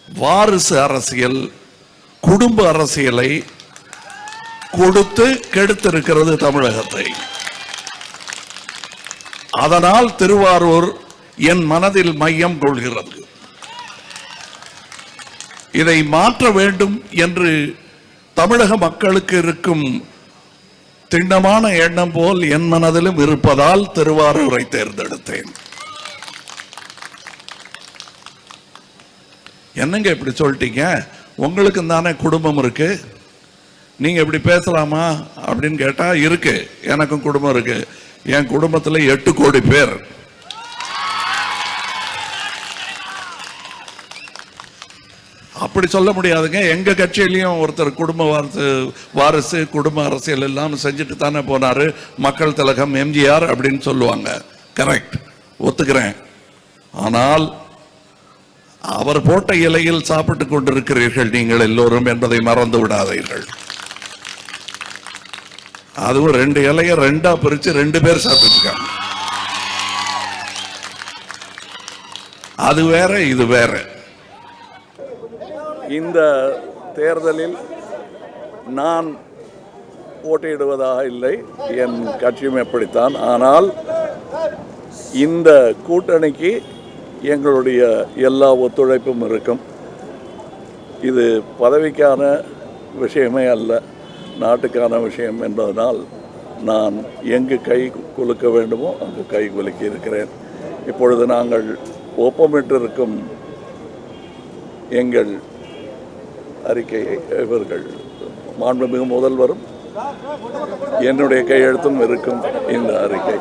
வாரிசு அரசியல், குடும்ப அரசியலை கொடுத்து கெடுத்திருக்கிறது தமிழகத்தை. அதனால் திருவாரூர் என் மனதில் மையம் கொள்கிறது. இதை மாற்ற வேண்டும் என்று தமிழக மக்களுக்கு இருக்கும் திண்ணமான எண்ணம் போல் என் மனதிலும் இருப்பதால் திருவாரூரை தேர்ந்தெடுத்தேன். என்னங்க இப்படி சொல்லிட்டீங்க? உங்களுக்கு தானே குடும்பம் இருக்கு, நீங்க இப்படி பேசலாமா அப்படின்னு கேட்டா, இருக்கு, எனக்கும் குடும்பம் இருக்கு. என் குடும்பத்தில் 8 கோடி பேர். அப்படி சொல்ல முடியாதுங்க. எங்க கட்சியிலையும் ஒருத்தர் குடும்ப வாரிசு குடும்ப அரசியல் எல்லாம் செஞ்சுட்டு தானே போனாரு. மக்கள் திலகம் எம்ஜிஆர் அப்படின்னு சொல்லுவாங்க. கரெக்ட், ஒத்துக்கிறேன். ஆனால் அவர் போட்ட இலையில் சாப்பிட்டுக் கொண்டிருக்கிறீர்கள் நீங்கள் எல்லோரும் என்பதை மறந்து விடாதீர்கள். அதுவும் 2 இலைய 2ஆ பிரிச்சு 2 பேர் சாப்பிட்டு இருக்காங்க. அது வேற, இது வேற. இந்த தேர்தலில் நான் போட்டியிடுவதாக இல்லை, என் கட்சியும் எப்படித்தான். ஆனால் இந்த கூட்டணிக்கு எங்களுடைய எல்லா ஒத்துழைப்பும் இருக்கும். இது பதவிக்கான விஷயமே அல்ல, நாட்டுக்கான விஷயம் என்பதனால் நான் எங்கு கை குலுக்க வேண்டுமோ அங்கு கை குலுக்கி இருக்கிறேன். இப்பொழுது நாங்கள் ஒப்பமிட்டிருக்கும் எங்கள் அறிக்கையை இவர்கள் மாண்புமிகு முதல்வரும் என்னுடைய கையெழுத்தும் இருக்கும் இந்த அறிக்கை.